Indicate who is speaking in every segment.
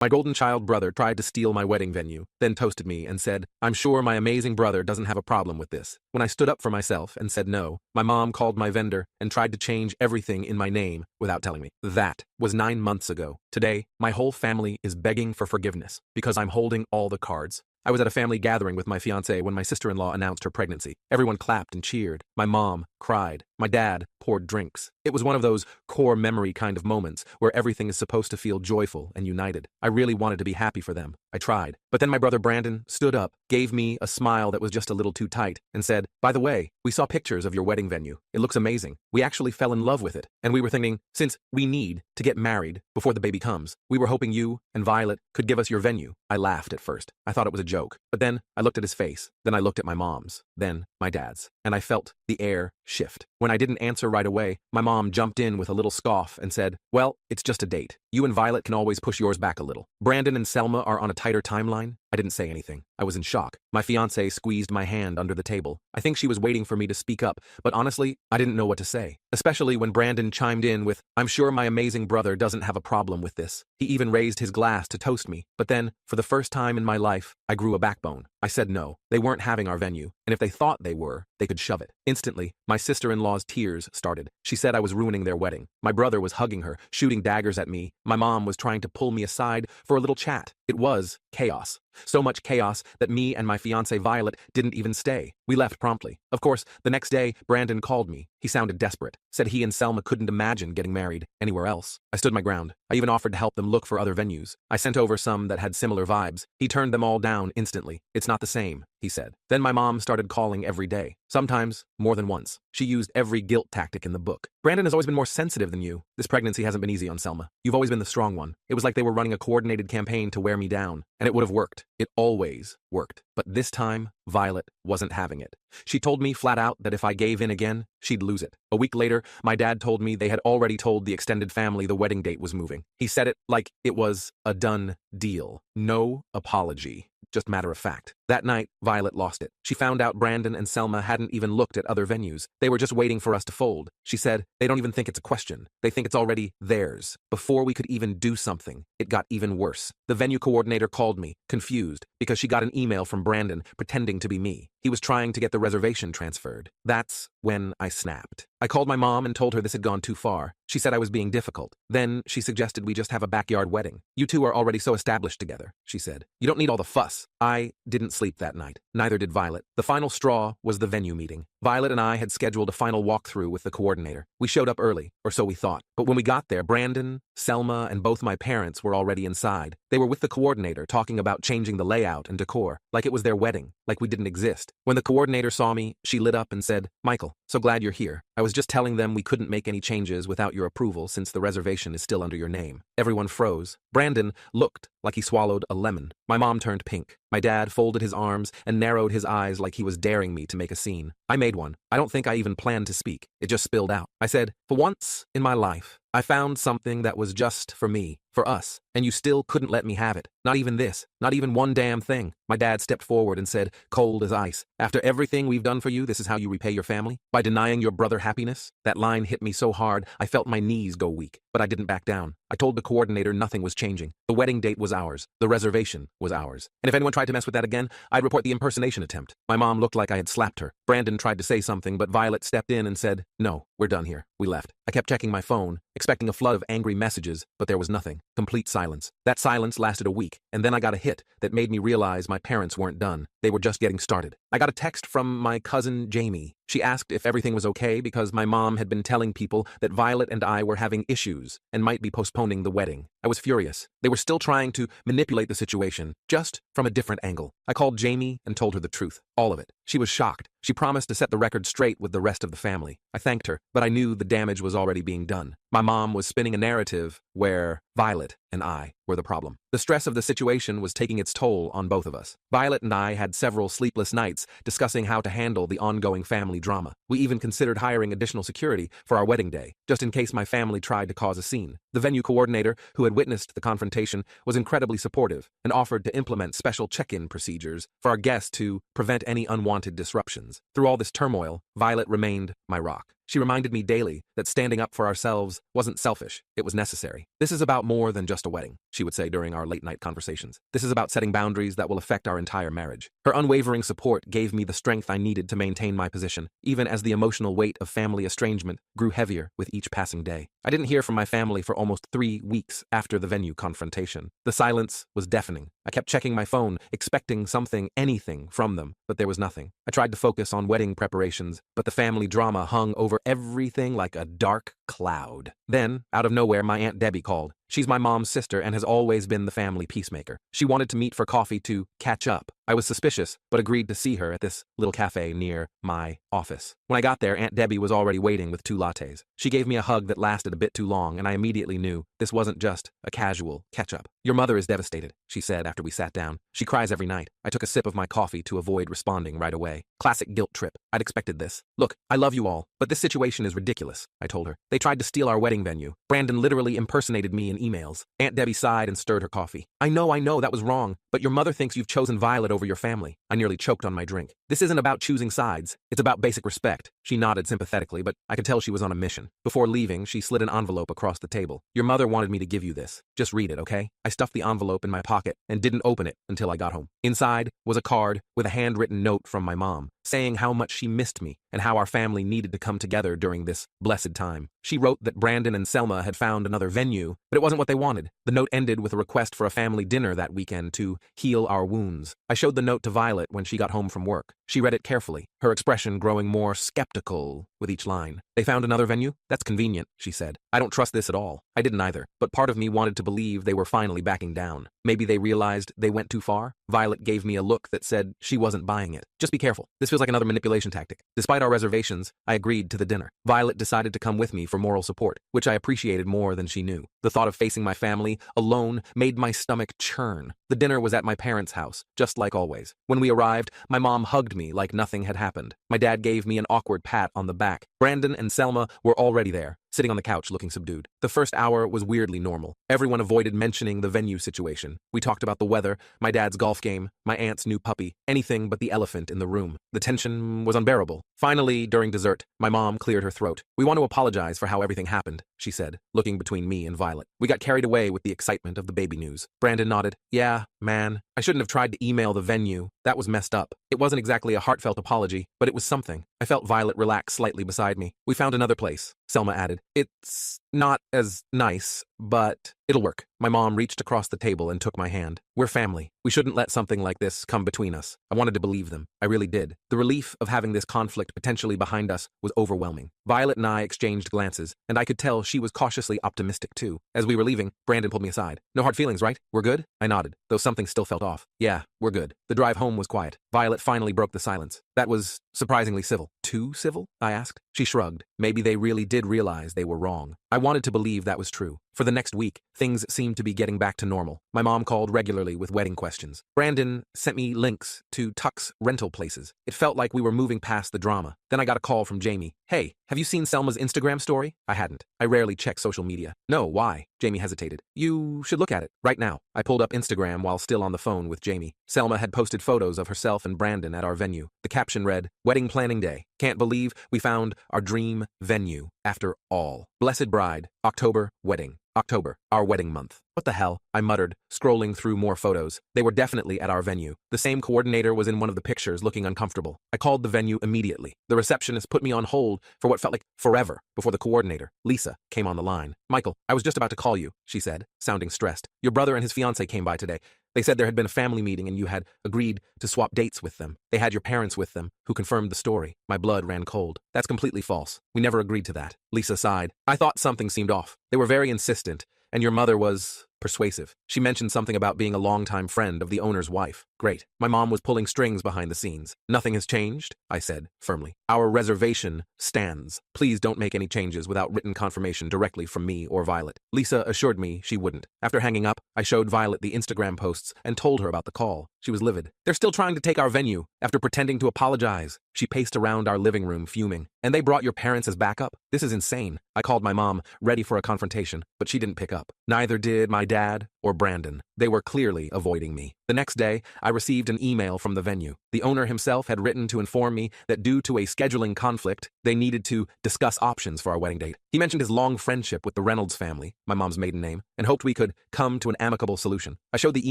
Speaker 1: My golden child brother tried to steal my wedding venue, then toasted me and said, "I'm sure my amazing brother doesn't have a problem with this." When I stood up for myself and said no, my mom called my vendor and tried to change everything in my name without telling me. That was 9 months ago. Today, my whole family is begging for forgiveness because I'm holding all the cards. I was at a family gathering with my fiancée when my sister-in-law announced her pregnancy. Everyone clapped and cheered. My mom cried. My dad poured drinks. It was one of those core memory kind of moments where everything is supposed to feel joyful and united. I really wanted to be happy for them. I tried. But then my brother Brandon stood up, gave me a smile that was just a little too tight, and said, "By the way, we saw pictures of your wedding venue. It looks amazing. We actually fell in love with it. And we were thinking, since we need to get married before the baby comes, we were hoping you and Violet could give us your venue." I laughed at first. I thought it was a joke. But then I looked at his face. Then I looked at my mom's. Then my dad's. And I felt the air shift. When I didn't answer right away, my mom jumped in with a little scoff and said, "Well, it's just a date. You and Violet can always push yours back a little. Brandon and Selma are on a tighter timeline." I didn't say anything. I was in shock. My fiancée squeezed my hand under the table. I think she was waiting for me to speak up, but honestly, I didn't know what to say. Especially when Brandon chimed in with, "I'm sure my amazing brother doesn't have a problem with this." He even raised his glass to toast me. But then, for the first time in my life, I grew a backbone. I said no. They weren't having our venue, and if they thought they were, they could shove it. Instantly, my sister-in-law's tears started. She said I was ruining their wedding. My brother was hugging her, shooting daggers at me. My mom was trying to pull me aside for a little chat. It was chaos. So much chaos that me and my fiancée Violet didn't even stay. We left promptly. Of course, the next day, Brandon called me. He sounded desperate. Said he and Selma couldn't imagine getting married anywhere else. I stood my ground. I even offered to help them look for other venues. I sent over some that had similar vibes. He turned them all down instantly. "It's not the same," he said. Then my mom started calling every day. Sometimes more than once. She used every guilt tactic in the book. "Brandon has always been more sensitive than you. This pregnancy hasn't been easy on Selma. You've always been the strong one." It was like they were running a coordinated campaign to wear me down. And it would have worked. It always worked. But this time, Violet wasn't having it. She told me flat out that if I gave in again, she'd lose it. A week later, my dad told me they had already told the extended family the wedding date was moving. He said it like it was a done deal. No apology. Just matter of fact. That night, Violet lost it. She found out Brandon and Selma hadn't even looked at other venues. They were just waiting for us to fold. She said, "They don't even think it's a question. They think it's already theirs." Before we could even do something, it got even worse. The venue coordinator called me, confused, because she got an email from Brandon pretending to be me. He was trying to get the reservation transferred. That's when I snapped. I called my mom and told her this had gone too far. She said I was being difficult. Then she suggested we just have a backyard wedding. "You two are already so established together," she said. "You don't need all the fuss." I didn't sleep that night. Neither did Violet. The final straw was the venue meeting. Violet and I had scheduled a final walkthrough with the coordinator. We showed up early, or so we thought. But when we got there, Brandon, Selma, and both my parents were already inside. They were with the coordinator talking about changing the layout and decor, like it was their wedding, like we didn't exist. When the coordinator saw me, she lit up and said, "Michael, so glad you're here. I was just telling them we couldn't make any changes without your approval since the reservation is still under your name." Everyone froze. Brandon looked like he swallowed a lemon. My mom turned pink. My dad folded his arms and narrowed his eyes like he was daring me to make a scene. I made one. I don't think I even planned to speak. It just spilled out. I said, "For once in my life, I found something that was just for me, for us, and you still couldn't let me have it. Not even this, not even one damn thing." My dad stepped forward and said, cold as ice, "After everything we've done for you, this is how you repay your family? By denying your brother happiness?" That line hit me so hard, I felt my knees go weak, but I didn't back down. I told the coordinator nothing was changing. The wedding date was ours. The reservation was ours. And if anyone tried to mess with that again, I'd report the impersonation attempt. My mom looked like I had slapped her. Brandon tried to say something, but Violet stepped in and said, "No, we're done here." We left. I kept checking my phone, expecting a flood of angry messages, but there was nothing. Complete silence. That silence lasted a week, and then I got a hit that made me realize my parents weren't done. They were just getting started. I got a text from my cousin Jamie. She asked if everything was okay because my mom had been telling people that Violet and I were having issues and might be postponing the wedding. I was furious. They were still trying to manipulate the situation, just from a different angle. I called Jamie and told her the truth. All of it. She was shocked. She promised to set the record straight with the rest of the family. I thanked her, but I knew the damage was already being done. My mom was spinning a narrative where Violet and I were the problem. The stress of the situation was taking its toll on both of us. Violet and I had several sleepless nights discussing how to handle the ongoing family drama. We even considered hiring additional security for our wedding day, just in case my family tried to cause a scene. The venue coordinator, who had witnessed the confrontation, was incredibly supportive and offered to implement special check-in procedures for our guests to prevent any unwanted disruptions. Through all this turmoil, Violet remained my rock. She reminded me daily that standing up for ourselves wasn't selfish, it was necessary. This is about more than just a wedding, she would say during our late-night conversations. This is about setting boundaries that will affect our entire marriage. Her unwavering support gave me the strength I needed to maintain my position, even as the emotional weight of family estrangement grew heavier with each passing day. I didn't hear from my family for almost 3 weeks after the venue confrontation. The silence was deafening. I kept checking my phone, expecting something, anything from them, but there was nothing. I tried to focus on wedding preparations, but the family drama hung over everything like a dark cloud. Then, out of nowhere, my Aunt Debbie called. She's my mom's sister and has always been the family peacemaker. She wanted to meet for coffee to catch up. I was suspicious, but agreed to see her at this little cafe near my office. When I got there, Aunt Debbie was already waiting with 2 lattes. She gave me a hug that lasted a bit too long, and I immediately knew this wasn't just a casual catch-up. "Your mother is devastated," she said after we sat down. "She cries every night." I took a sip of my coffee to avoid responding right away. Classic guilt trip. I'd expected this. "Look, I love you all, but this situation is ridiculous," I told her. "They tried to steal our wedding venue. Brandon literally impersonated me in emails." Aunt Debbie sighed and stirred her coffee. I know, that was wrong, but your mother thinks you've chosen Violet over your family." I nearly choked on my drink. "This isn't about choosing sides. It's about basic respect." She nodded sympathetically, but I could tell she was on a mission. Before leaving, she slid an envelope across the table. "Your mother wanted me to give you this. Just read it, okay?" I stuffed the envelope in my pocket and didn't open it until I got home. Inside was a card with a handwritten note from my mom, saying how much she missed me and how our family needed to come together during this blessed time. She wrote that Brandon and Selma had found another venue, but it wasn't what they wanted. The note ended with a request for a family dinner that weekend to heal our wounds. I showed the note to Violet when she got home from work. She read it carefully, her expression growing more skeptical with each line. "They found another venue? That's convenient," she said. "I don't trust this at all." I didn't either, but part of me wanted to believe they were finally backing down. Maybe they realized they went too far? Violet gave me a look that said she wasn't buying it. "Just be careful. This feels like another manipulation tactic." Despite our reservations, I agreed to the dinner. Violet decided to come with me for moral support, which I appreciated more than she knew. The thought of facing my family alone made my stomach churn. The dinner was at my parents' house, just like always. When we arrived, my mom hugged me like nothing had happened. My dad gave me an awkward pat on the back. Brandon and Selma were already there, sitting on the couch looking subdued. The first hour was weirdly normal. Everyone avoided mentioning the venue situation. We talked about the weather, my dad's golf game, my aunt's new puppy, anything but the elephant in the room. The tension was unbearable. Finally, during dessert, my mom cleared her throat. "We want to apologize for how everything happened," she said, looking between me and Violet. "We got carried away with the excitement of the baby news." Brandon nodded. "Yeah, man. I shouldn't have tried to email the venue. That was messed up." It wasn't exactly a heartfelt apology, but it was something. I felt Violet relax slightly beside me. "We found another place," Selma added. "It's not as nice, but it'll work." My mom reached across the table and took my hand. "We're family. We shouldn't let something like this come between us." I wanted to believe them. I really did. The relief of having this conflict potentially behind us was overwhelming. Violet and I exchanged glances, and I could tell she was cautiously optimistic too. As we were leaving, Brandon pulled me aside. "No hard feelings, right? We're good?" I nodded, though something still felt off. "Yeah, we're good." The drive home was quiet. Violet finally broke the silence. "That was surprisingly civil." "Too civil?" I asked. She shrugged. Maybe they really did realize they were wrong. I wanted to believe that was true. For the next week, things seemed to be getting back to normal. My mom called regularly with wedding questions. Brandon sent me links to Tuck's rental places. It felt like we were moving past the drama. Then I got a call from Jamie. "Hey, have you seen Selma's Instagram story?" I hadn't. I rarely check social media. "No, why?" Jamie hesitated. "You should look at it. Right now." I pulled up Instagram while still on the phone with Jamie. Selma had posted photos of herself and Brandon at our venue. The caption read, "Wedding planning day. Can't believe we found our dream venue after all. Blessed bride, October, wedding. October, our wedding month." What the hell? I muttered, scrolling through more photos. They were definitely at our venue. The same coordinator was in one of the pictures, looking uncomfortable. I called the venue immediately. The receptionist put me on hold for what felt like forever before the coordinator, Lisa, came on the line. "Michael, I was just about to call you," she said, sounding stressed. "Your brother and his fiancée came by today. They said there had been a family meeting and you had agreed to swap dates with them. They had your parents with them, who confirmed the story." My blood ran cold. "That's completely false. We never agreed to that." Lisa sighed. "I thought something seemed off. They were very insistent, and your mother was persuasive. She mentioned something about being a longtime friend of the owner's wife." "Great." My mom was pulling strings behind the scenes. "Nothing has changed?" I said, firmly. "Our reservation stands. Please don't make any changes without written confirmation directly from me or Violet." Lisa assured me she wouldn't. After hanging up, I showed Violet the Instagram posts and told her about the call. She was livid. "They're still trying to take our venue after pretending to apologize." She paced around our living room, fuming. "And they brought your parents as backup? This is insane." I called my mom, ready for a confrontation, but she didn't pick up. Neither did my dad or Brandon. They were clearly avoiding me. The next day, I received an email from the venue. The owner himself had written to inform me that due to a scheduling conflict, they needed to discuss options for our wedding date. He mentioned his long friendship with the Reynolds family, my mom's maiden name, and hoped we could come to an amicable solution. I showed the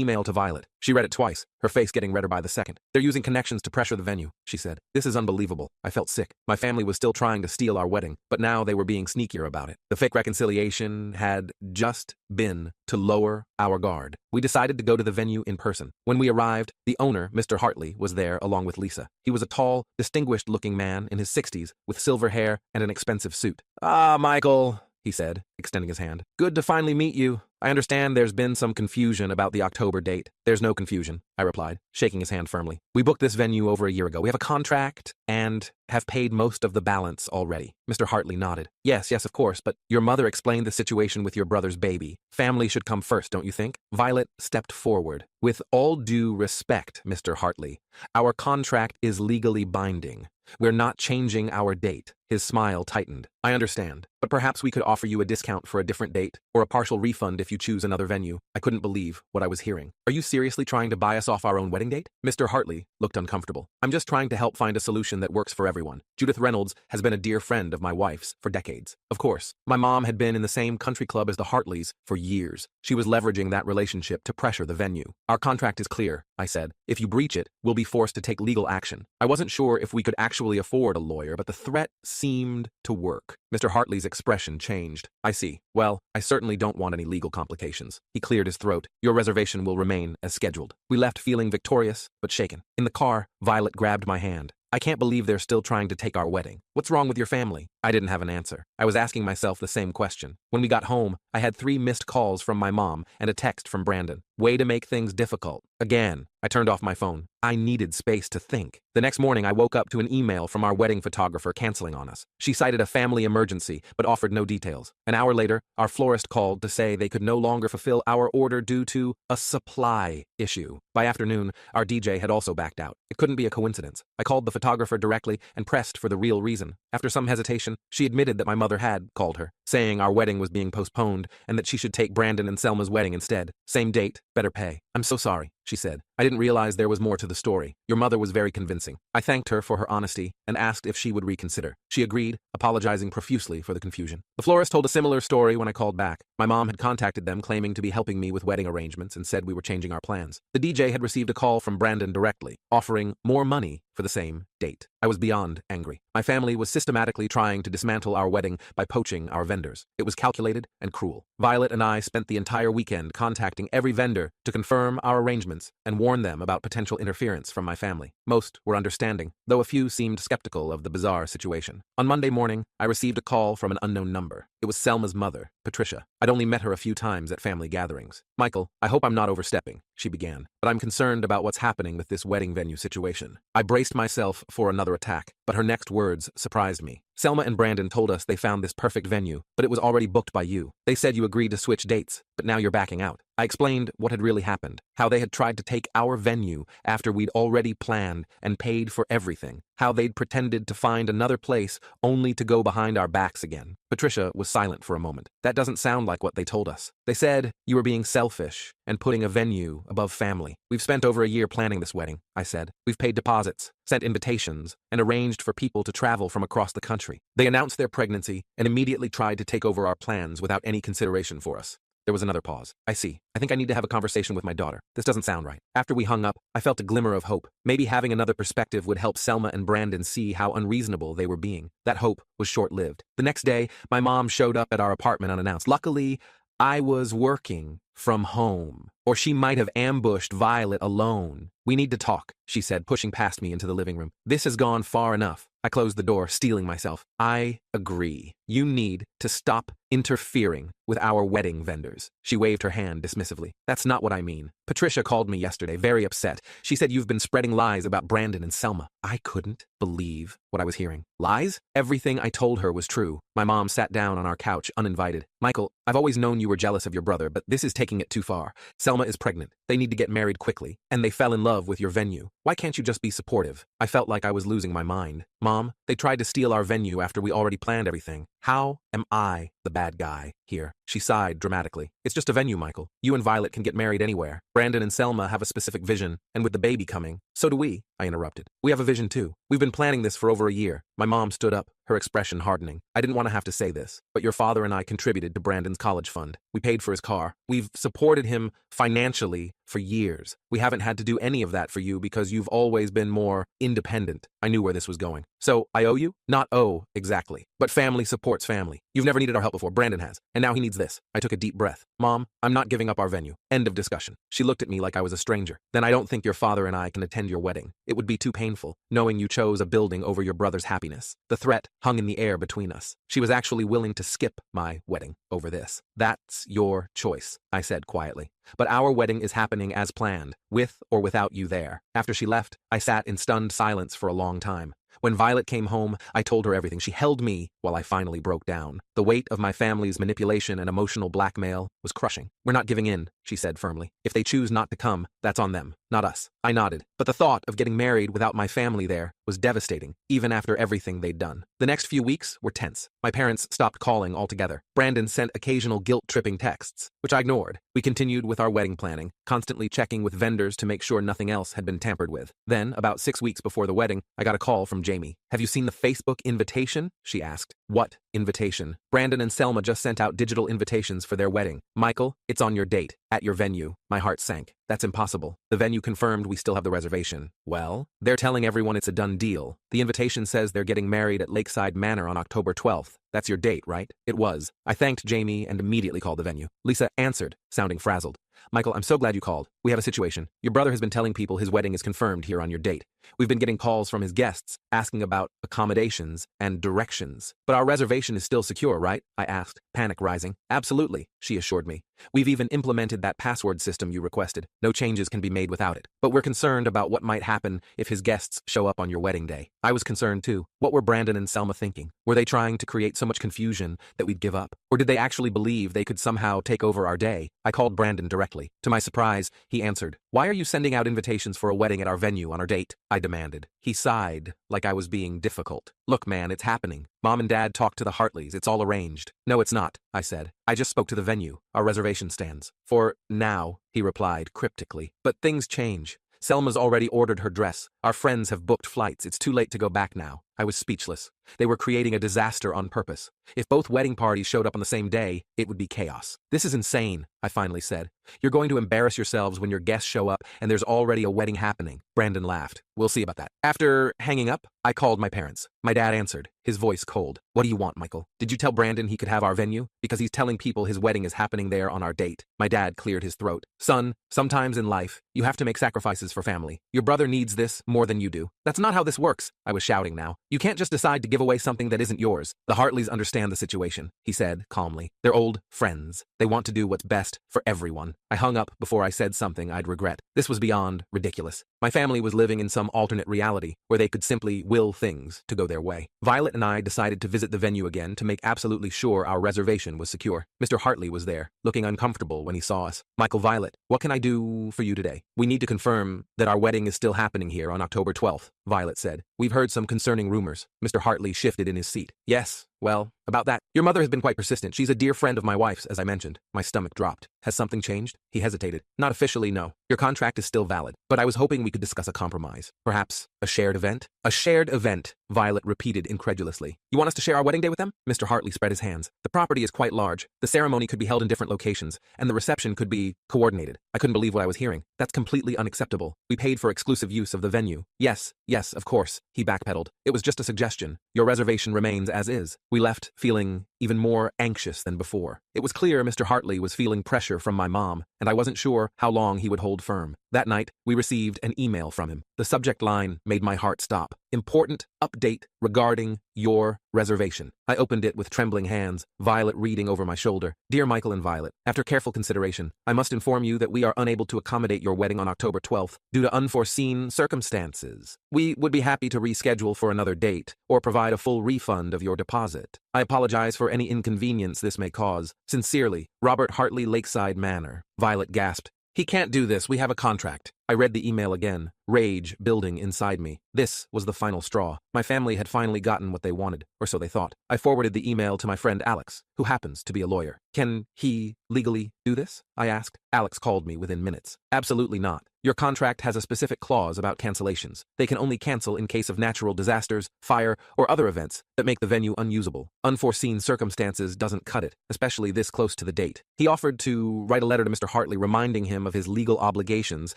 Speaker 1: email to Violet. She read it twice, her face getting redder by the second. "They're using connections to pressure the venue," she said. "This is unbelievable." I felt sick. My family was still trying to steal our wedding, but now they were being sneakier about it. The fake reconciliation had just been to lower our guard. We decided to go to the venue in person. When we arrived, the owner, Mr. Hartley, was there along with Lisa. He was a tall, distinguished-looking man in his 60s with silver hair and an expensive suit. "Ah, Michael," he said, extending his hand. "Good to finally meet you. I understand there's been some confusion about the October date." "There's no confusion," I replied, shaking his hand firmly. "We booked this venue over a year ago. We have a contract and have paid most of the balance already." Mr. Hartley nodded. Yes, of course, but your mother explained the situation with your brother's baby. Family should come first, don't you think?" Violet stepped forward. "With all due respect, Mr. Hartley, our contract is legally binding. We're not changing our date." His smile tightened. "I understand, but perhaps we could offer you a discount for a different date, or a partial refund if you choose another venue." I couldn't believe what I was hearing. "Are you seriously trying to buy us off our own wedding date?" Mr. Hartley looked uncomfortable. "I'm just trying to help find a solution that works for everyone. Judith Reynolds has been a dear friend of my wife's for decades. Of course, my mom had been in the same country club as the Hartleys for years. She was leveraging that relationship to pressure the venue. Our contract is clear," I said. "If you breach it, we'll be forced to take legal action." I wasn't sure if we could actually afford a lawyer, but the threat seemed to work. Mr. Hartley's expression changed. "I see. Well, I certainly don't want any legal complications." He cleared his throat. "Your reservation will remain as scheduled." We left feeling victorious, but shaken. In the car, Violet grabbed my hand. "I can't believe they're still trying to take our wedding. What's wrong with your family?" I didn't have an answer. I was asking myself the same question. When we got home, I had 3 missed calls from my mom and a text from Brandon. Way to make things difficult. Again, I turned off my phone. I needed space to think. The next morning, I woke up to an email from our wedding photographer canceling on us. She cited a family emergency, but offered no details. An hour later, our florist called to say they could no longer fulfill our order due to a supply issue. By afternoon, our DJ had also backed out. It couldn't be a coincidence. I called the photographer directly and pressed for the real reason. After some hesitation, she admitted that my mother had called her, saying our wedding was being postponed and that she should take Brandon and Selma's wedding instead. Same date, better pay. "I'm so sorry," she said. "I didn't realize there was more to the story. Your mother was very convincing." I thanked her for her honesty and asked if she would reconsider. She agreed, apologizing profusely for the confusion. The florist told a similar story when I called back. My mom had contacted them claiming to be helping me with wedding arrangements and said we were changing our plans. The DJ had received a call from Brandon directly, offering more money for the same date. I was beyond angry. My family was systematically trying to dismantle our wedding by poaching our vendors. It was calculated and cruel. Violet and I spent the entire weekend contacting every vendor to confirm our arrangements and warn them about potential interference from my family. Most were understanding, though a few seemed skeptical of the bizarre situation. On Monday morning, I received a call from an unknown number. It was Selma's mother, Patricia. I'd only met her a few times at family gatherings. "Michael, I hope I'm not overstepping," she began, "but I'm concerned about what's happening with this wedding venue situation." I braced myself for another attack, but her next words surprised me. "Selma and Brandon told us they found this perfect venue, but it was already booked by you. They said you agreed to switch dates, but now you're backing out." I explained what had really happened, how they had tried to take our venue after we'd already planned and paid for everything, how they'd pretended to find another place only to go behind our backs again. Patricia was silent for a moment. "That doesn't sound like what they told us. They said you were being selfish and putting a venue above family." "We've spent over a year planning this wedding," I said. "We've paid deposits, sent invitations, and arranged for people to travel from across the country. They announced their pregnancy and immediately tried to take over our plans without any consideration for us." There was another pause. "I see. I think I need to have a conversation with my daughter. This doesn't sound right." After we hung up, I felt a glimmer of hope. Maybe having another perspective would help Selma and Brandon see how unreasonable they were being. That hope was short-lived. The next day, my mom showed up at our apartment unannounced. Luckily, I was working from home, or she might have ambushed Violet alone. "We need to talk," she said, pushing past me into the living room. "This has gone far enough." I closed the door, steeling myself. "I agree. You need to stop interfering with our wedding vendors." She waved her hand dismissively. "That's not what I mean. Patricia called me yesterday, very upset. She said you've been spreading lies about Brandon and Selma." I couldn't believe what I was hearing. Lies? Everything I told her was true. My mom sat down on our couch, uninvited. "Michael, I've always known you were jealous of your brother, but this is taking it too far. Selma is pregnant. They need to get married quickly, and they fell in love with your venue. Why can't you just be supportive?" I felt like I was losing my mind. "Mom, they tried to steal our venue after we already planned everything. How am I the bad guy here?" She sighed dramatically. It's just a venue, Michael. You and Violet can get married anywhere. Brandon and Selma have a specific vision, and with the baby coming, so do we, I interrupted. We have a vision too. We've been planning this for over a year. My mom stood up, her expression hardening. I didn't want to have to say this, but your father and I contributed to Brandon's college fund. We paid for his car. We've supported him financially for years. We haven't had to do any of that for you because you've always been more independent. I knew where this was going. So, I owe you? Not owe, exactly. But family supports family. You've never needed our help before. Brandon has. And now he needs this. I took a deep breath. Mom, I'm not giving up our venue. End of discussion. She looked at me like I was a stranger. Then I don't think your father and I can attend your wedding. It would be too painful, knowing you chose a building over your brother's happiness. The threat hung in the air between us. She was actually willing to skip my wedding over this. That's your choice, I said quietly. But our wedding is happening as planned, with or without you there. After she left, I sat in stunned silence for a long time. When Violet came home, I told her everything. She held me while I finally broke down. The weight of my family's manipulation and emotional blackmail was crushing. We're not giving in, she said firmly. If they choose not to come, that's on them, not us. I nodded, but the thought of getting married without my family there was devastating, even after everything they'd done. The next few weeks were tense. My parents stopped calling altogether. Brandon sent occasional guilt-tripping texts, which I ignored. We continued with our wedding planning, constantly checking with vendors to make sure nothing else had been tampered with. Then, about 6 weeks before the wedding, I got a call from Jamie. Have you seen the Facebook invitation? She asked. What invitation? Brandon and Selma just sent out digital invitations for their wedding. Michael, it's on your date, at your venue. My heart sank. That's impossible. The venue confirmed we still have the reservation. Well, they're telling everyone it's a done deal. The invitation says they're getting married at Lakeside Manor on October 12th. That's your date, right? It was. I thanked Jamie and immediately called the venue. Lisa answered, sounding frazzled. Michael, I'm so glad you called. We have a situation. Your brother has been telling people his wedding is confirmed here on your date. We've been getting calls from his guests asking about accommodations and directions. But our reservation is still secure, right? I asked, panic rising. Absolutely, she assured me. We've even implemented that password system you requested. No changes can be made without it. But we're concerned about what might happen if his guests show up on your wedding day. I was concerned too. What were Brandon and Selma thinking? Were they trying to create so much confusion that we'd give up? Or did they actually believe they could somehow take over our day? I called Brandon directly. To my surprise, he answered. Why are you sending out invitations for a wedding at our venue on our date? I demanded. He sighed, like I was being difficult. Look, man, it's happening. Mom and Dad talked to the Hartleys. It's all arranged. No, it's not, I said. I just spoke to the venue. Our reservation stands. For now, he replied cryptically. But things change. Selma's already ordered her dress. Our friends have booked flights. It's too late to go back now. I was speechless. They were creating a disaster on purpose. If both wedding parties showed up on the same day, it would be chaos. This is insane, I finally said. You're going to embarrass yourselves when your guests show up and there's already a wedding happening. Brandon laughed. We'll see about that. After hanging up, I called my parents. My dad answered, his voice cold. What do you want, Michael? Did you tell Brandon he could have our venue? Because he's telling people his wedding is happening there on our date. My dad cleared his throat. Son, sometimes in life, you have to make sacrifices for family. Your brother needs this more than you do. That's not how this works, I was shouting now. You can't just decide to give away something that isn't yours. The Hartleys understand the situation, he said calmly. They're old friends. They want to do what's best for everyone. I hung up before I said something I'd regret. This was beyond ridiculous. My family was living in some alternate reality where they could simply will things to go their way. Violet and I decided to visit the venue again to make absolutely sure our reservation was secure. Mr. Hartley was there, looking uncomfortable when he saw us. Michael, Violet, what can I do for you today? We need to confirm that our wedding is still happening here on October 12th, Violet said. We've heard some concerning rumors. Mr. Hartley shifted in his seat. Yes, well, about that. Your mother has been quite persistent. She's a dear friend of my wife's, as I mentioned. My stomach dropped. Has something changed? He hesitated. Not officially, no. Your contract is still valid. But I was hoping we could discuss a compromise. Perhaps a shared event? A shared event, Violet repeated incredulously. You want us to share our wedding day with them? Mr. Hartley spread his hands. The property is quite large. The ceremony could be held in different locations, and the reception could be coordinated. I couldn't believe what I was hearing. That's completely unacceptable. We paid for exclusive use of the venue. Yes, of course, he backpedaled. It was just a suggestion. Your reservation remains as is. We left feeling even more anxious than before. It was clear Mr. Hartley was feeling pressure from my mom, and I wasn't sure how long he would hold firm. That night, we received an email from him. The subject line made my heart stop. Important update regarding your reservation. I opened it with trembling hands, Violet reading over my shoulder. Dear Michael and Violet, after careful consideration, I must inform you that we are unable to accommodate your wedding on October 12th due to unforeseen circumstances. We would be happy to reschedule for another date or provide a full refund of your deposit. I apologize for any inconvenience this may cause. Sincerely, Robert Hartley, Lakeside Manor. Violet gasped. He can't do this. We have a contract. I read the email again, rage building inside me. This was the final straw. My family had finally gotten what they wanted, or so they thought. I forwarded the email to my friend Alex, who happens to be a lawyer. Can he legally do this? I asked. Alex called me within minutes. Absolutely not. Your contract has a specific clause about cancellations. They can only cancel in case of natural disasters, fire, or other events that make the venue unusable. Unforeseen circumstances doesn't cut it, especially this close to the date. He offered to write a letter to Mr. Hartley reminding him of his legal obligations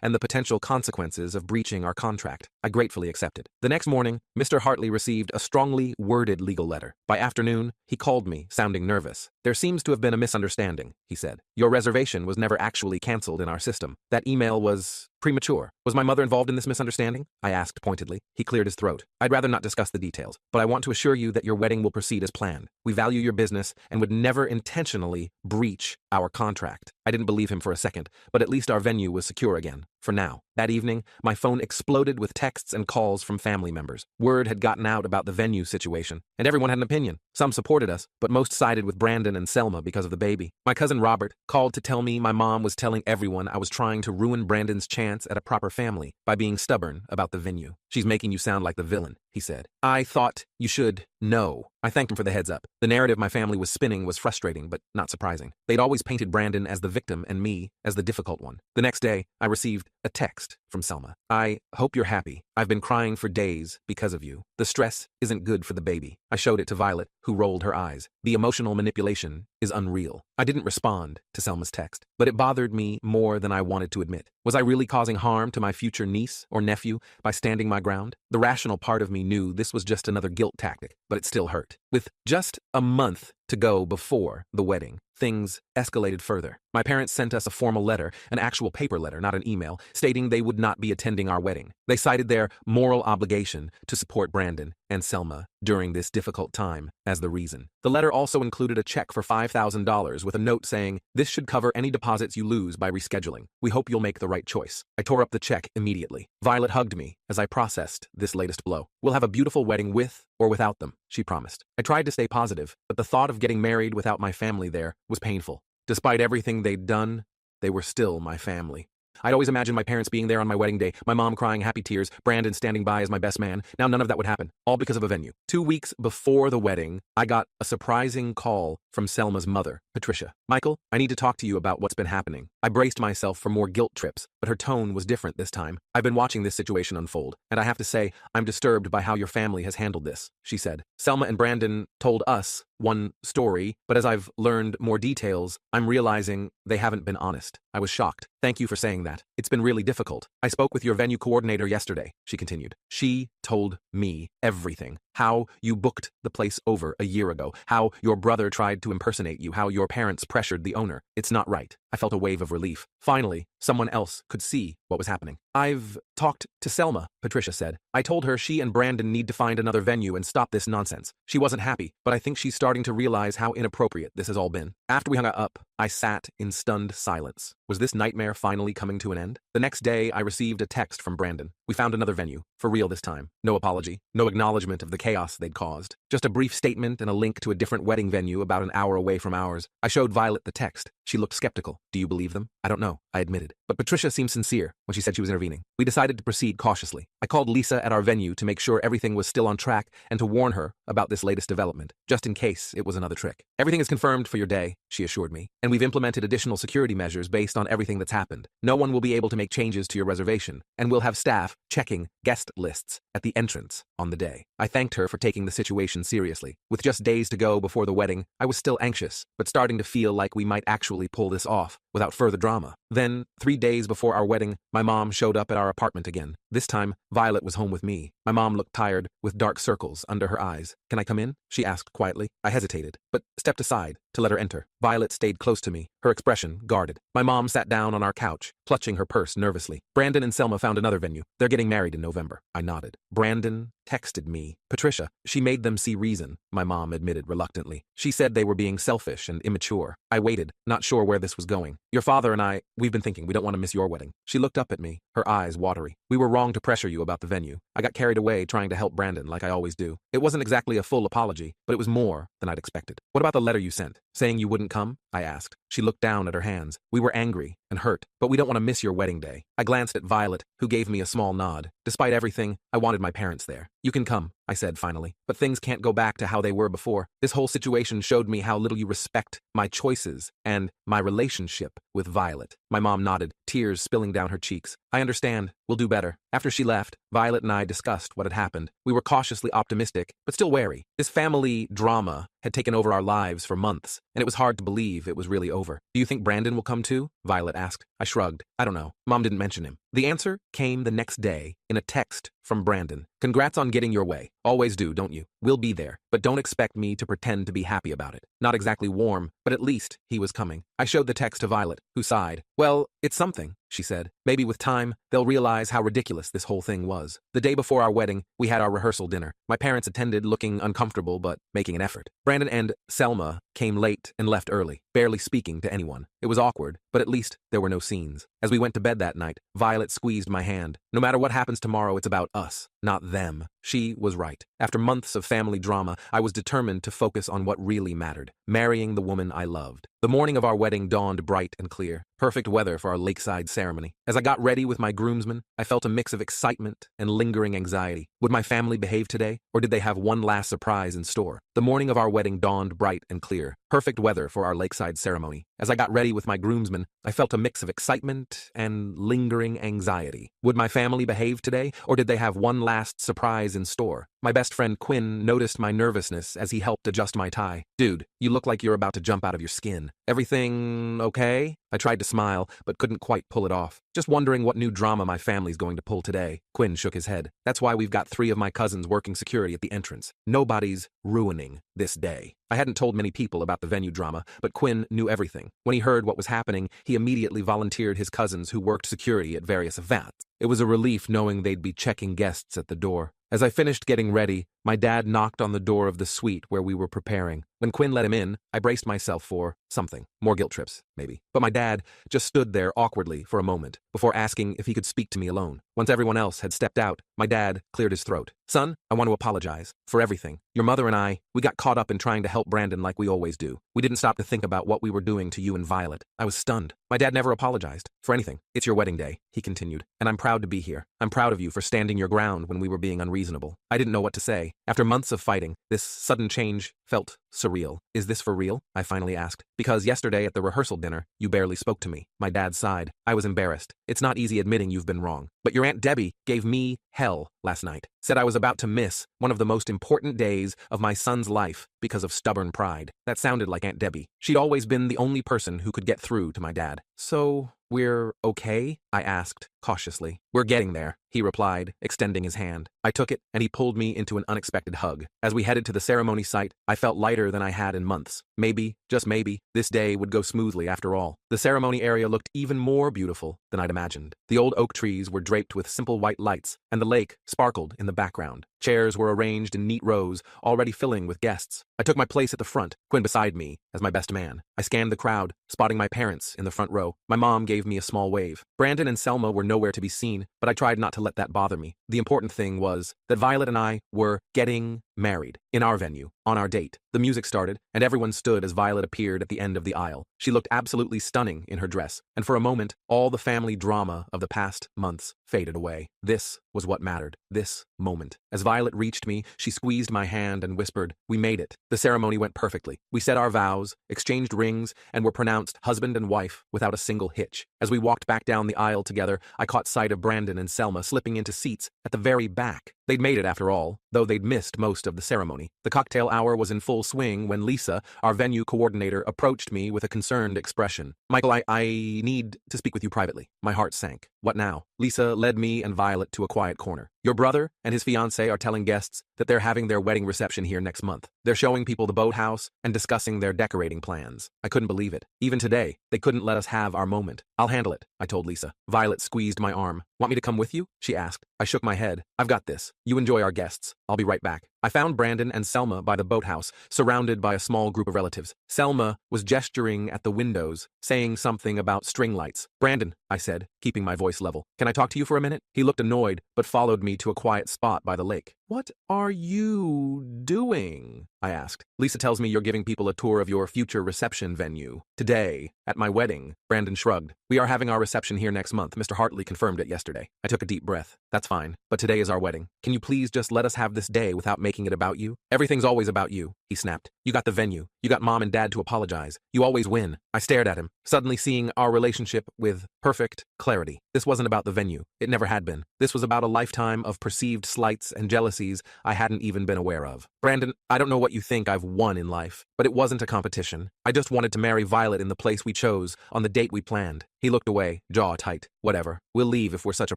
Speaker 1: and the potential consequences of breaching our contract. I gratefully accepted. The next morning, Mr. Hartley received a strongly worded legal letter. By afternoon, he called me, sounding nervous. There seems to have been a misunderstanding, he said. Your reservation was never actually canceled in our system. That email was premature. Was my mother involved in this misunderstanding? I asked pointedly. He cleared his throat. I'd rather not discuss the details, but I want to assure you that your wedding will proceed as planned. We value your business and would never intentionally breach our contract. I didn't believe him for a second, but at least our venue was secure again. For now. That evening, my phone exploded with texts and calls from family members. Word had gotten out about the venue situation, and everyone had an opinion. Some supported us, but most sided with Brandon and Selma because of the baby. My cousin Robert called to tell me my mom was telling everyone I was trying to ruin Brandon's chance at a proper family by being stubborn about the venue. She's making you sound like the villain, he said. I thought you should know. I thanked him for the heads up. The narrative my family was spinning was frustrating, but not surprising. They'd always painted Brandon as the victim and me as the difficult one. The next day, I received a text from Selma. I hope you're happy. I've been crying for days because of you. The stress isn't good for the baby. I showed it to Violet, who rolled her eyes. The emotional manipulation is unreal. I didn't respond to Selma's text, but it bothered me more than I wanted to admit. Was I really causing harm to my future niece or nephew by standing my ground? The rational part of me knew this was just another guilt tactic, but it still hurt. With just a month to go before the wedding, things escalated further. My parents sent us a formal letter, an actual paper letter, not an email, stating they would not be attending our wedding. They cited their moral obligation to support Brandon and Selma during this difficult time as the reason. The letter also included a check for $5,000 with a note saying, "This should cover any deposits you lose by rescheduling. We hope you'll make the right choice." I tore up the check immediately. Violet hugged me as I processed this latest blow. "We'll have a beautiful wedding with or without them," she promised. I tried to stay positive, but the thought of getting married without my family there was painful. Despite everything they'd done, they were still my family. I'd always imagined my parents being there on my wedding day, my mom crying happy tears, Brandon standing by as my best man. Now none of that would happen, all because of a venue. 2 weeks before the wedding, I got a surprising call from Selma's mother, Patricia. "Michael, I need to talk to you about what's been happening." I braced myself for more guilt trips, but her tone was different this time. "I've been watching this situation unfold, and I have to say, I'm disturbed by how your family has handled this," she said. "Selma and Brandon told us one story, but as I've learned more details, I'm realizing they haven't been honest." I was shocked. "Thank you for saying that. It's been really difficult. I spoke with your venue coordinator yesterday," she continued. "She told me everything. How you booked the place over a year ago, how your brother tried to impersonate you, how your parents pressured the owner. It's not right." I felt a wave of relief. Finally, someone else could see what was happening. "I've talked to Selma," Patricia said. "I told her she and Brandon need to find another venue and stop this nonsense. She wasn't happy, but I think she's starting to realize how inappropriate this has all been." After we hung up, I sat in stunned silence. Was this nightmare finally coming to an end? The next day, I received a text from Brandon. We found another venue, for real this time. No apology, no acknowledgement of the chaos they'd caused. Just a brief statement and a link to a different wedding venue about an hour away from ours. I showed Violet the text. She looked skeptical. "Do you believe them?" "I don't know," I admitted. But Patricia seemed sincere when she said she was intervening. We decided to proceed cautiously. I called Lisa at our venue to make sure everything was still on track and to warn her about this latest development, just in case it was another trick. "Everything is confirmed for your day," she assured me, "and we've implemented additional security measures based on everything that's happened. No one will be able to make changes to your reservation, and we'll have staff checking guest lists at the entrance on the day." I thanked her for taking the situation seriously. With just days to go before the wedding, I was still anxious, but starting to feel like we might actually pull this off without further drama. Then, 3 days before our wedding, my mom showed up at our apartment again. This time, Violet was home with me. My mom looked tired, with dark circles under her eyes. "Can I come in?" she asked quietly. I hesitated, but stepped aside to let her enter. Violet stayed close to me, her expression guarded. My mom sat down on our couch, clutching her purse nervously. "Brandon and Selma found another venue. They're getting married in November." I nodded. "Brandon texted me. Patricia, she made them see reason," my mom admitted reluctantly. "She said they were being selfish and immature." I waited, not sure where this was going. "Your father and we've been thinking we don't want to miss your wedding." She looked up at me, her eyes watery. "We were wrong to pressure you about the venue. I got carried away trying to help Brandon like I always do. It wasn't exactly a full apology, but it was more than I'd expected." "What about the letter you sent?" Saying you wouldn't come? I asked. She looked down at her hands. We were angry and hurt, but we don't want to miss your wedding day. I glanced at Violet, who gave me a small nod. Despite everything, I wanted my parents there. You can come, I said finally, but things can't go back to how they were before. This whole situation showed me how little you respect my choices and my relationship with Violet. My mom nodded, tears spilling down her cheeks. I understand. We'll do better. After she left, Violet and I discussed what had happened. We were cautiously optimistic, but still wary. This family drama had taken over our lives for months, and it was hard to believe it was really over. Do you think Brandon will come too? Violet asked. I shrugged. I don't know. Mom didn't mention him. The answer came the next day in a text from Brandon. Congrats on getting your way. Always do, don't you? We'll be there, but don't expect me to pretend to be happy about it. Not exactly warm, but at least he was coming. I showed the text to Violet, who sighed. Well, it's something, she said. Maybe with time, they'll realize how ridiculous this whole thing was. The day before our wedding, we had our rehearsal dinner. My parents attended, looking uncomfortable but making an effort. Brandon and Selma came late and left early, barely speaking to anyone. It was awkward, but at least there were no scenes. As we went to bed that night, Violet squeezed my hand. No matter what happens tomorrow, it's about us, not them. She was right. After months of family drama, I was determined to focus on what really mattered, marrying the woman I loved. The morning of our wedding dawned bright and clear, perfect weather for our lakeside ceremony. As I got ready with my groomsmen, I felt a mix of excitement and lingering anxiety. Would my family behave today, or did they have one last surprise in store? The morning of our wedding dawned bright and clear, perfect weather for our lakeside ceremony. As I got ready with my groomsmen, I felt a mix of excitement and lingering anxiety. Would my family behave today, or did they have one last surprise in store? My best friend Quinn noticed my nervousness as he helped adjust my tie. Dude, you look like you're about to jump out of your skin. Everything okay? I tried to smile, but couldn't quite pull it off. Just wondering what new drama my family's going to pull today. Quinn shook his head. That's why we've got 3 of my cousins working security at the entrance. Nobody's ruining this day. I hadn't told many people about the venue drama, but Quinn knew everything. When he heard what was happening, he immediately volunteered his cousins who worked security at various events. It was a relief knowing they'd be checking guests at the door. As I finished getting ready, my dad knocked on the door of the suite where we were preparing. When Quinn let him in, I braced myself for something. More guilt trips, maybe. But my dad just stood there awkwardly for a moment before asking if he could speak to me alone. Once everyone else had stepped out, my dad cleared his throat. Son, I want to apologize for everything. Your mother and we got caught up in trying to help Brandon like we always do. We didn't stop to think about what we were doing to you and Violet. I was stunned. My dad never apologized for anything. It's your wedding day, he continued, and I'm proud to be here. I'm proud of you for standing your ground when we were being unreasonable. I didn't know what to say. After months of fighting, this sudden change felt surreal. Is this for real? I finally asked. Because yesterday at the rehearsal dinner, you barely spoke to me. My dad sighed. I was embarrassed. It's not easy admitting you've been wrong. But your Aunt Debbie gave me hell last night. Said I was about to miss one of the most important days of my son's life because of stubborn pride. That sounded like Aunt Debbie. She'd always been the only person who could get through to my dad. So, we're okay? I asked, cautiously. We're getting there, he replied, extending his hand. I took it, and he pulled me into an unexpected hug. As we headed to the ceremony site, I felt lighter than I had in months. Maybe, just maybe, this day would go smoothly after all. The ceremony area looked even more beautiful than I'd imagined. The old oak trees were draped with simple white lights, and the lake sparkled in the background. Chairs were arranged in neat rows, already filling with guests. I took my place at the front, Quinn beside me as my best man. I scanned the crowd, spotting my parents in the front row. My mom gave me a small wave. Brandon and Selma were nowhere to be seen, but I tried not to let that bother me. The important thing was that Violet and I were getting married in our venue, on our date. The music started, and everyone stood as Violet appeared at the end of the aisle. She looked absolutely stunning in her dress, and for a moment, all the family drama of the past months faded away. This was what mattered, this moment. As Violet reached me, she squeezed my hand and whispered, "We made it." The ceremony went perfectly. We said our vows, exchanged rings, and were pronounced husband and wife without a single hitch. As we walked back down the aisle together, I caught sight of Brandon and Selma slipping into seats at the very back. They'd made it after all, though they'd missed most of the ceremony. The cocktail hour was in full swing when Lisa, our venue coordinator, approached me with a concerned expression. "Michael, I need to speak with you privately." My heart sank. What now? Lisa led me and Violet to a quiet corner. "Your brother and his fiancée are telling guests that they're having their wedding reception here next month. They're showing people the boathouse and discussing their decorating plans." I couldn't believe it. Even today, they couldn't let us have our moment. "I'll handle it," I told Lisa. Violet squeezed my arm. "Want me to come with you?" she asked. I shook my head. "I've got this. You enjoy our guests. I'll be right back. I found Brandon and Selma by the boathouse, surrounded by a small group of relatives. Selma was gesturing at the windows, saying something about string lights. Brandon, I said, keeping my voice level. Can I talk to you for a minute? He looked annoyed, but followed me to a quiet spot by the lake. What are you doing? I asked. Lisa tells me you're giving people a tour of your future reception venue. Today, at my wedding. Brandon shrugged. We are having our reception here next month. Mr. Hartley confirmed it yesterday. I took a deep breath. That's fine, but today is our wedding. Can you please just let us have this day without making it about you? Everything's always about you, he snapped. You got the venue. You got mom and dad to apologize. You always win. I stared at him, suddenly seeing our relationship with perfect clarity. This wasn't about the venue. It never had been. This was about a lifetime of perceived slights and jealousies I hadn't even been aware of. Brandon, I don't know what you think I've won in life, but it wasn't a competition. I just wanted to marry Violet in the place we chose, on the date we planned. He looked away, jaw tight. Whatever. We'll leave if we're such a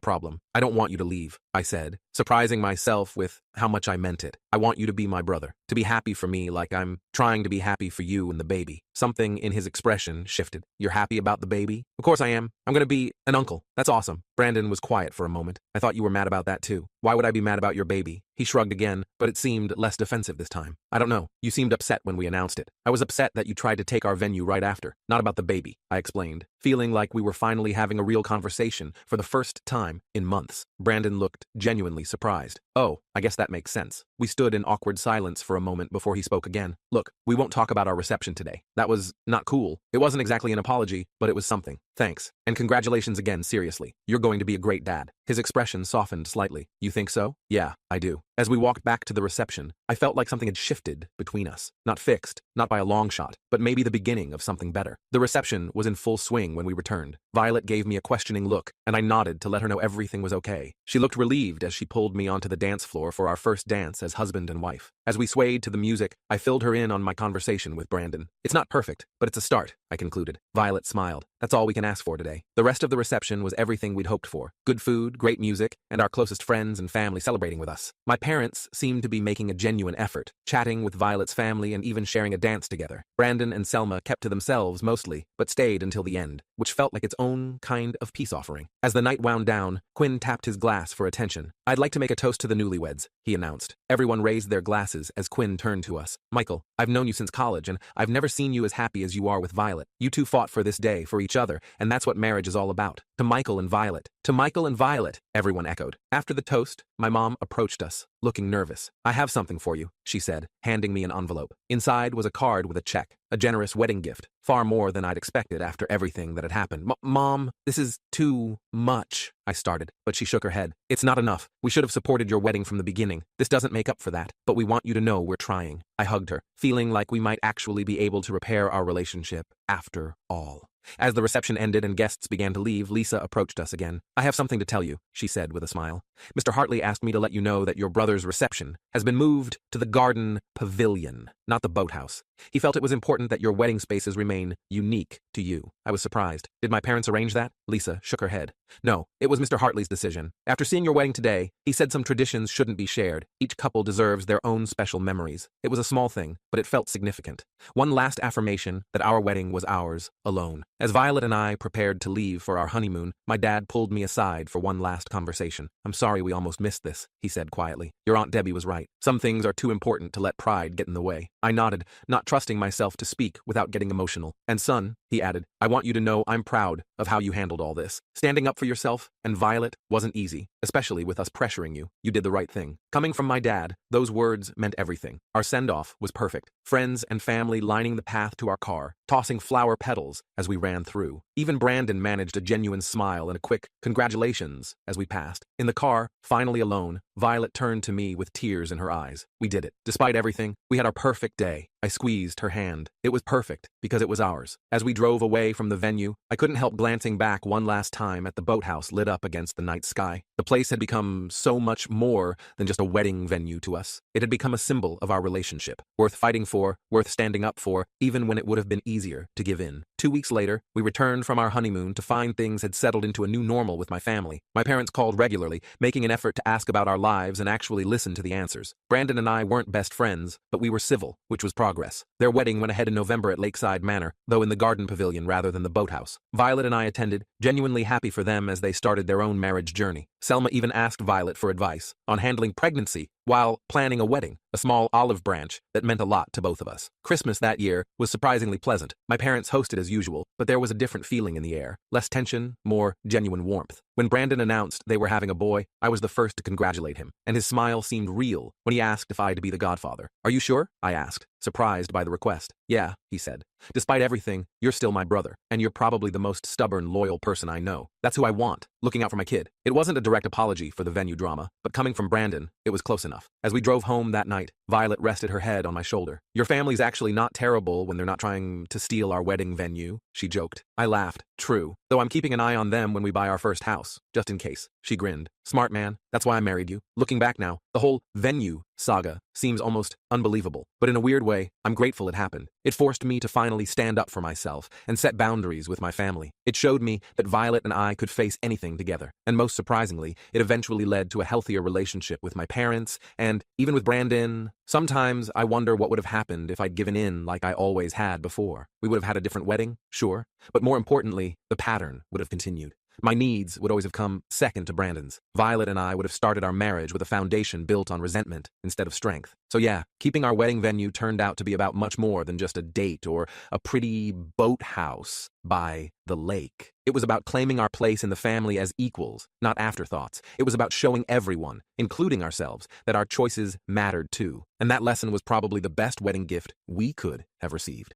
Speaker 1: problem. I don't want you to leave, I said, surprising myself with how much I meant it. I want you to be my brother, to be happy for me like I'm trying to be happy for you and the baby. Something in his expression shifted. You're happy about the baby? Of course I am. I'm going to be an uncle. That's awesome. Brandon was quiet for a moment. I thought you were mad about that too. Why would I be mad about your baby? He shrugged again, but it seemed less defensive this time. I don't know. You seemed upset when we announced it. I was upset that you tried to take our venue right after. Not about the baby, I explained, feeling like we were finally having a real conversation for the first time in months. Brandon looked genuinely surprised. Oh, I guess that makes sense. We stood in awkward silence for a moment before he spoke again. Look, we won't talk about our reception today. That was not cool. It wasn't exactly an apology, but it was something. Thanks. And congratulations again, seriously. You're going to be a great dad. His expression softened slightly. You think so? Yeah, I do. As we walked back to the reception, I felt like something had shifted between us. Not fixed, not by a long shot, but maybe the beginning of something better. The reception was in full swing when we returned. Violet gave me a questioning look, and I nodded to let her know everything was okay. She looked relieved as she pulled me onto the dance floor for our first dance as husband and wife. As we swayed to the music, I filled her in on my conversation with Brandon. It's not perfect, but it's a start, I concluded. Violet smiled. That's all we can ask for today. The rest of the reception was everything we'd hoped for. Good food, great music, and our closest friends and family celebrating with us. My parents seemed to be making a genuine effort, chatting with Violet's family and even sharing a dance together. Brandon and Selma kept to themselves mostly, but stayed until the end, which felt like its own kind of peace offering. As the night wound down, Quinn tapped his glass for attention. I'd like to make a toast to the newlyweds, he announced. Everyone raised their glasses as Quinn turned to us. Michael, I've known you since college, and I've never seen you as happy as you are with Violet. You two fought for this day, for each other, and that's what marriage is all about. To Michael and Violet. To Michael and Violet, everyone echoed. After the toast, my mom approached us, looking nervous. I have something for you, she said, handing me an envelope. Inside was a card with a check, a generous wedding gift, far more than I'd expected after everything that had happened. Mom, this is too much, I started, but she shook her head. It's not enough. We should have supported your wedding from the beginning. This doesn't make up for that, but we want you to know we're trying. I hugged her, feeling like we might actually be able to repair our relationship after all. As the reception ended and guests began to leave, Lisa approached us again. I have something to tell you, she said with a smile. Mr. Hartley asked me to let you know that your brother's reception has been moved to the garden pavilion, not the boathouse. He felt it was important that your wedding spaces remain unique to you. I was surprised. Did my parents arrange that? Lisa shook her head. No, it was Mr. Hartley's decision. After seeing your wedding today, he said some traditions shouldn't be shared. Each couple deserves their own special memories. It was a small thing, but it felt significant. One last affirmation that our wedding was ours alone. As Violet and I prepared to leave for our honeymoon, my dad pulled me aside for one last conversation. I'm sorry we almost missed this, he said quietly. Your Aunt Debbie was right. Some things are too important to let pride get in the way. I nodded, not trusting myself to speak without getting emotional. And son, he added, I want you to know I'm proud of how you handled all this. Standing up for yourself and Violet wasn't easy, especially with us pressuring you. You did the right thing. Coming from my dad, those words meant everything. Our send-off was perfect. Friends and family lining the path to our car, tossing flower petals as we ran through. Even Brandon managed a genuine smile and a quick congratulations as we passed. In the car, finally alone, Violet turned to me with tears in her eyes. We did it. Despite everything, we had our perfect day. I squeezed her hand. It was perfect because it was ours. As we drove away from the venue, I couldn't help glancing back one last time at the boathouse lit up against the night sky. The place had become so much more than just a wedding venue to us. It had become a symbol of our relationship, worth fighting for, worth standing up for, even when it would have been easier to give in. 2 weeks later, we returned from our honeymoon to find things had settled into a new normal with my family. My parents called regularly, making an effort to ask about our lives and actually listen to the answers. Brandon and I weren't best friends, but we were civil, which was progress. Their wedding went ahead in November at Lakeside Manor, though in the garden pavilion rather than the boathouse. Violet and I attended, genuinely happy for them as they started their own marriage journey. Selma even asked Violet for advice on handling pregnancy while planning a wedding, a small olive branch that meant a lot to both of us. Christmas that year was surprisingly pleasant. My parents hosted as usual, but there was a different feeling in the air. Less tension, more genuine warmth. When Brandon announced they were having a boy, I was the first to congratulate him, and his smile seemed real when he asked if I'd be the godfather. "Are you sure?" I asked, surprised by the request. "Yeah," he said. "Despite everything, you're still my brother, and you're probably the most stubborn, loyal person I know. That's who I want, looking out for my kid." It wasn't a direct apology for the venue drama, but coming from Brandon, it was close enough. As we drove home that night, Violet rested her head on my shoulder. "Your family's actually not terrible when they're not trying to steal our wedding venue," she joked. I laughed. "True, though I'm keeping an eye on them when we buy our first house, just in case." She grinned. "Smart man, that's why I married you." Looking back now, the whole venue saga seems almost unbelievable, but in a weird way, I'm grateful it happened. It forced me to finally stand up for myself and set boundaries with my family. It showed me that Violet and I could face anything together, and most surprisingly, it eventually led to a healthier relationship with my parents and even with Brandon. Sometimes I wonder what would have happened if I'd given in like I always had before. We would have had a different wedding, sure, but more importantly, the pattern would have continued. My needs would always have come second to Brandon's. Violet and I would have started our marriage with a foundation built on resentment instead of strength. So yeah, keeping our wedding venue turned out to be about much more than just a date or a pretty boathouse by the lake. It was about claiming our place in the family as equals, not afterthoughts. It was about showing everyone, including ourselves, that our choices mattered too. And that lesson was probably the best wedding gift we could have received.